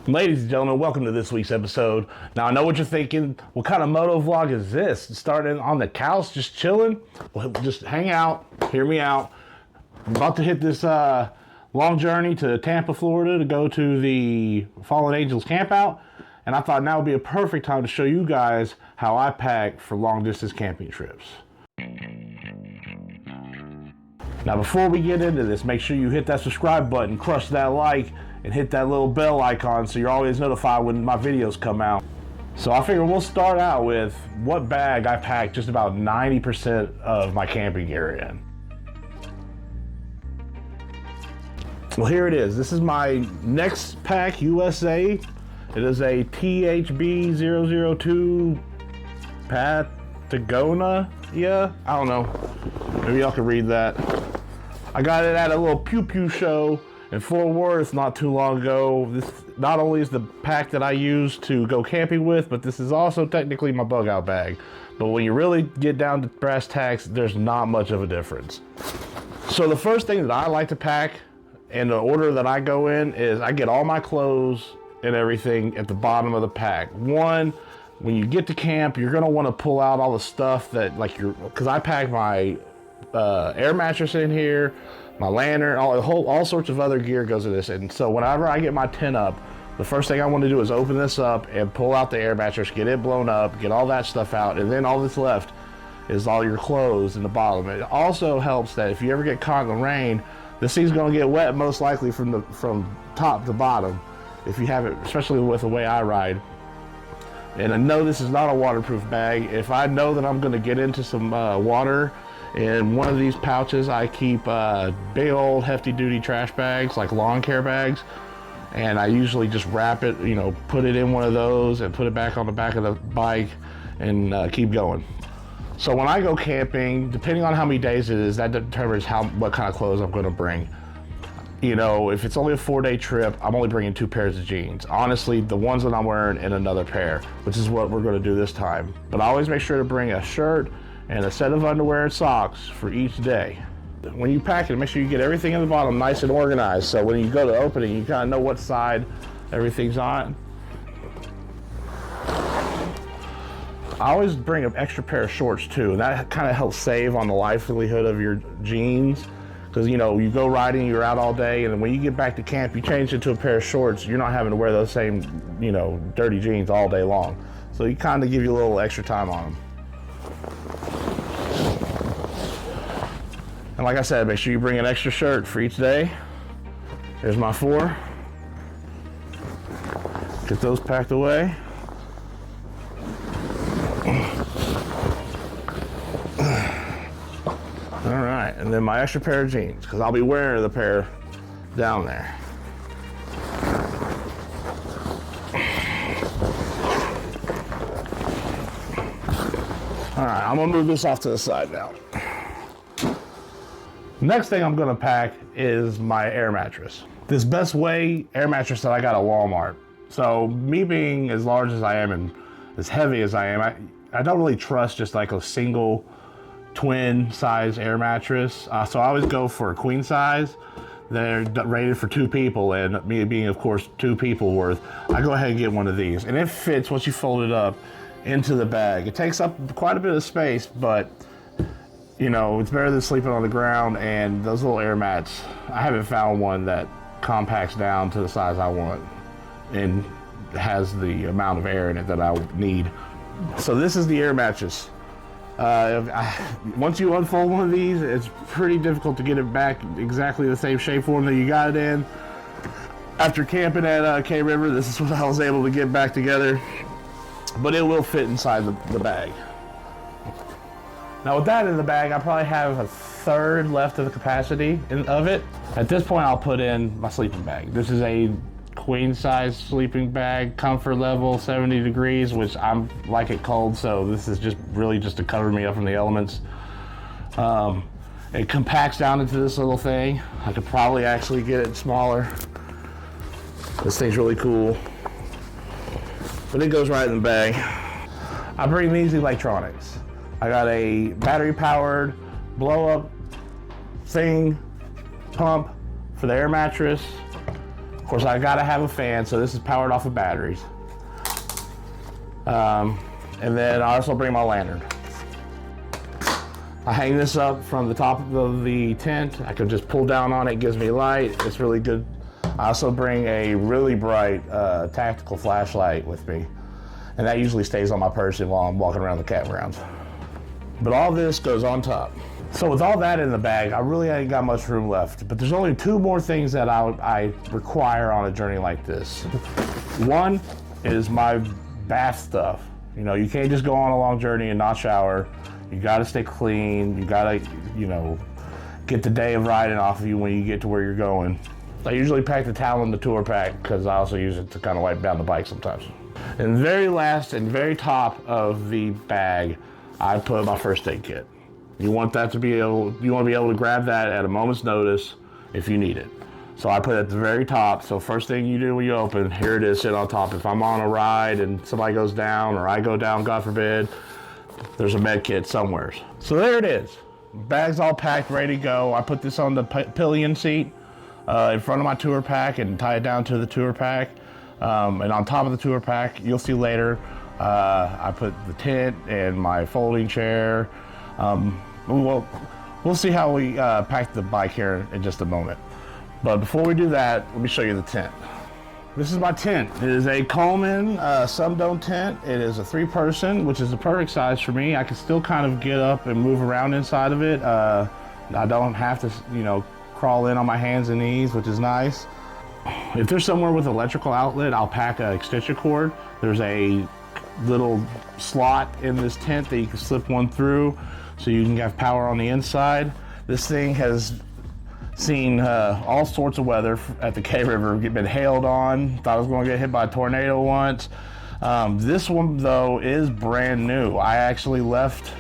Ladies and gentlemen, welcome to this week's episode. Now, I know what you're thinking. What kind of moto vlog is this? Starting on the couch, just chilling? Well, just hang out, hear me out. I'm about to hit this long journey to Tampa, Florida to go to the Fallen Angels campout. And I thought now would be a perfect time to show you guys how I pack for long distance camping trips. Now, before we get into this, make sure you hit that subscribe button, crush that like, and hit that little bell icon so you're always notified when my videos come out. So I figure we'll start out with what bag I packed just about 90% of my camping gear in. Well, here it is. This is my Next Pack USA. It is a THB 002 Patagonia. Yeah, I don't know. Maybe y'all can read that. I got it at a little pew pew show in Fort Worth not too long ago. This not only is the pack that I use to go camping with, but this is also technically my bug out bag. But when you really get down to brass tacks, there's not much of a difference. So the first thing that I like to pack, and the order that I go in, is I get all my clothes and everything at the bottom of the pack. One, when you get to camp, you're gonna wanna pull out all the stuff that, like, cause I pack my air mattress in here, my lantern, all sorts of other gear goes in this. And so whenever I get my tent up, the first thing I want to do is open this up and pull out the air mattress, get it blown up, get all that stuff out, and then all that's left is all your clothes in the bottom. It also helps that if you ever get caught in the rain, this thing's going to get wet most likely from top to bottom if you have it, especially with the way I ride. And I know this is not a waterproof bag. If I know that I'm going to get into some water, in one of these pouches, I keep big old hefty duty trash bags, like lawn care bags. And I usually just wrap it, put it in one of those and put it back on the back of the bike and keep going. So when I go camping, depending on how many days it is, that determines what kind of clothes I'm gonna bring. If it's only a 4-day trip, I'm only bringing 2 pairs of jeans. Honestly, the ones that I'm wearing and another pair, which is what we're gonna do this time. But I always make sure to bring a shirt and a set of underwear and socks for each day. When you pack it, make sure you get everything in the bottom nice and organized, so when you go to open it, you kind of know what side everything's on. I always bring an extra pair of shorts too, and that kind of helps save on the livelihood of your jeans. Because you go riding, you're out all day, and then when you get back to camp, you change into a pair of shorts, you're not having to wear those same, dirty jeans all day long. So you kind of give you a little extra time on them. And like I said, make sure you bring an extra shirt for each day. Here's my 4. Get those packed away. All right, and then my extra pair of jeans, because I'll be wearing the pair down there. All right, I'm gonna move this off to the side now. Next thing I'm gonna pack is my air mattress. This Best Way air mattress that I got at Walmart. So me being as large as I am and as heavy as I am, I don't really trust just like a single twin size air mattress. So I always go for a queen size. They're rated for 2 people, and me being, of course, 2 people worth, I go ahead and get one of these. And it fits once you fold it up into the bag. It takes up quite a bit of space, but it's better than sleeping on the ground. And those little air mats, I haven't found one that compacts down to the size I want and has the amount of air in it that I need. So this is the air mattress. Once you unfold one of these, it's pretty difficult to get it back exactly the same shape form that you got it in. After camping at K River, this is what I was able to get back together, but it will fit inside the bag. Now with that in the bag, I probably have a third left of the capacity of it. At this point, I'll put in my sleeping bag. This is a queen size sleeping bag, comfort level 70 degrees, which I'm like it cold, so this is just really just to cover me up from the elements. It compacts down into this little thing. I could probably actually get it smaller. This thing's really cool, but it goes right in the bag. I bring these electronics. I got a battery powered blow up thing pump for the air mattress. Of Of course, I gotta have a fan, so this is powered off of batteries. And then I also bring my lantern. I hang this up from the top of the tent. I can just pull down on it, it gives me light. It's really good. I also bring a really bright tactical flashlight with me. And that usually stays on my person while I'm walking around the campgrounds. But all this goes on top. So with all that in the bag, I really ain't got much room left. But there's only 2 more things that I require on a journey like this. One is my bath stuff. You know, you can't just go on a long journey and not shower. You gotta stay clean. You gotta, you know, get the day of riding off of you when you get to where you're going. I usually pack the towel in the tour pack because I also use it to kind of wipe down the bike sometimes. And very last and very top of the bag, I put my first aid kit. You want to be able to grab that at a moment's notice if you need it. So I put it at the very top. So first thing you do when you open, here it is, sit on top. If I'm on a ride and somebody goes down or I go down, God forbid, there's a med kit somewhere. So there it is. Bag's all packed, ready to go. I put this on the pillion seat in front of my tour pack and tie it down to the tour pack. And on top of the tour pack, you'll see later, I put the tent and my folding chair. We'll see how we pack the bike here in just a moment. But before we do that, let me show you the tent. This is my tent. It is a Coleman Subdome tent. It is a 3-person, which is the perfect size for me. I can still kind of get up and move around inside of it. I don't have to, you know, crawl in on my hands and knees, which is nice. If there's somewhere with electrical outlet, I'll pack an extension cord. There's a little slot in this tent that you can slip one through so you can have power on the inside. This thing has seen all sorts of weather at the K River. Been hailed on, thought I was going to get hit by a tornado once. This one though is brand new. I actually left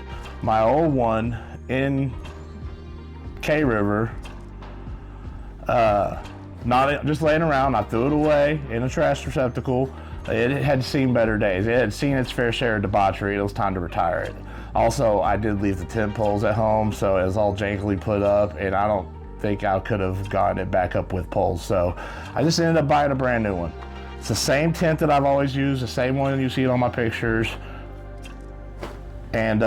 my old one in K River, not just laying around. I threw it away in a trash receptacle. It had seen better days. It had seen its fair share of debauchery. It was time to retire it. Also, I did leave the tent poles at home, so it was all jankily put up, and I don't think I could have gotten it back up with poles. So I just ended up buying a brand new one. It's the same tent that I've always used, the same one you see it on my pictures. And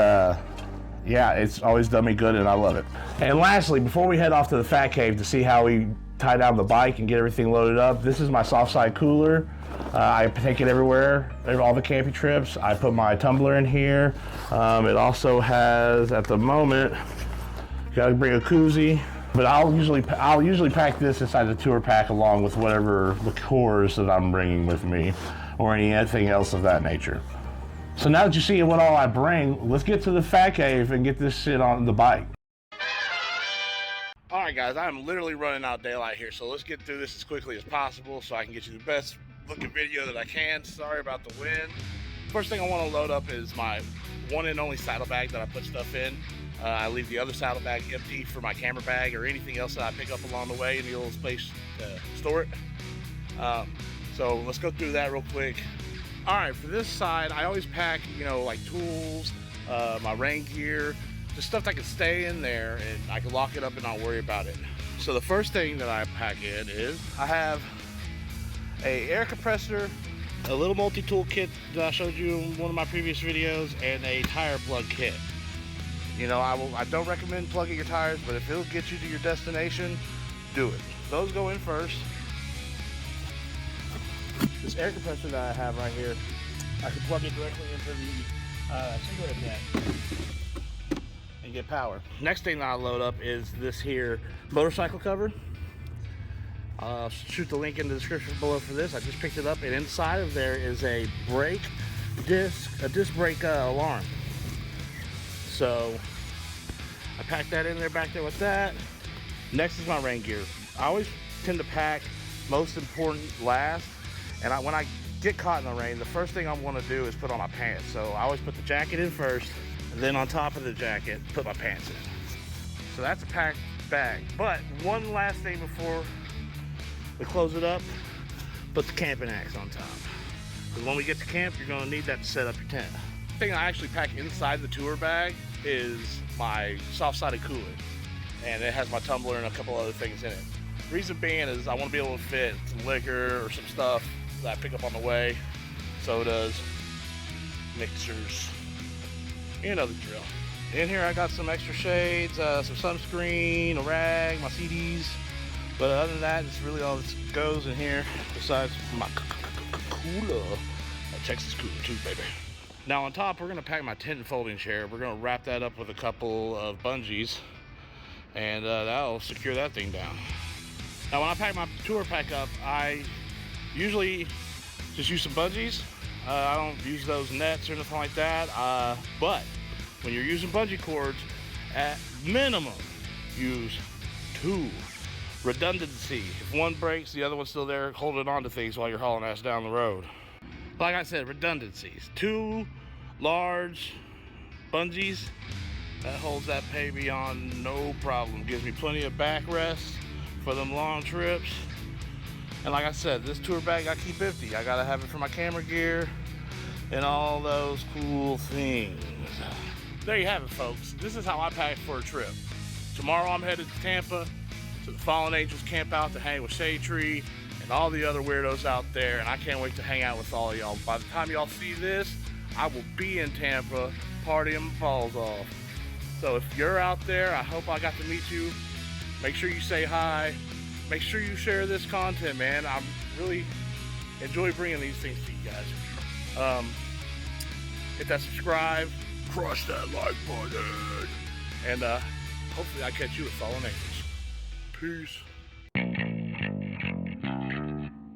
yeah, it's always done me good and I love it. And lastly, before we head off to the Fat Cave to see how we tie down the bike and get everything loaded up, this is my soft side cooler. I take it everywhere, all the camping trips. I put my tumbler in here. It also has, at the moment, you gotta bring a koozie. But I'll usually pack this inside the tour pack along with whatever liqueurs that I'm bringing with me or anything else of that nature. So now that you see what all I bring, let's get to the Fat Cave and get this shit on the bike. All right, guys, I'm literally running out of daylight here, so let's get through this as quickly as possible so I can get you the best looking video that I can. Sorry about the wind. First thing I want to load up is my one and only saddlebag that I put stuff in. I leave the other saddlebag empty for my camera bag or anything else that I pick up along the way in the little space to store it. So let's go through that real quick. All right, for this side, I always pack, you know, like tools, my rain gear, just stuff that can stay in there and I can lock it up and not worry about it. So the first thing that I pack in is I have a air compressor, a little multi-tool kit that I showed you in one of my previous videos, and a tire plug kit. You know, I don't recommend plugging your tires, but if it'll get you to your destination, do it. Those go in first. This air compressor that I have right here, I can plug it directly into the cigarette net and get power. Next thing that I load up is this here motorcycle cover. I'll shoot the link in the description below for this. I just picked it up, and inside of there is a disc brake alarm. So I packed that in there back there with that. Next is my rain gear. I always tend to pack most important last, and when I get caught in the rain, the first thing I want to do is put on my pants. So I always put the jacket in first, and then on top of the jacket, put my pants in. So that's a packed bag. But one last thing before we close it up, put the camping axe on top. Because when we get to camp, you're going to need that to set up your tent. The thing I actually pack inside the tour bag is my soft-sided cooler, and it has my tumbler and a couple other things in it. Reason being is I want to be able to fit some liquor or some stuff that I pick up on the way. Sodas, mixers, you know the drill. In here I got some extra shades, some sunscreen, a rag, my CDs. But other than that, it's really all that goes in here, besides my cooler. A Texas cooler too, baby. Now on top, we're gonna pack my tent and folding chair. We're gonna wrap that up with a couple of bungees, and that'll secure that thing down. Now when I pack my tour pack up, I usually just use some bungees. I don't use those nets or anything like that. But when you're using bungee cords, at minimum, use 2. Redundancy. If one breaks, the other one's still there holding on to things while you're hauling ass down the road. Like I said, redundancies. 2 large bungees that holds that baby on no problem. Gives me plenty of backrest for them long trips. And like I said, this tour bag I keep empty. I gotta have it for my camera gear and all those cool things. There you have it, folks. This is how I pack for a trip. Tomorrow I'm headed to Tampa to the Fallen Angels campout to hang with Shade Tree and all the other weirdos out there, and I can't wait to hang out with all y'all. By the time y'all see this, I will be in Tampa partying my balls off. So if you're out there, I hope I got to meet you. Make sure you say hi. Make sure you share this content, man. I really enjoy bringing these things to you guys. Hit that subscribe, crush that like button, and hopefully I catch you at Fallen Angels. Peace.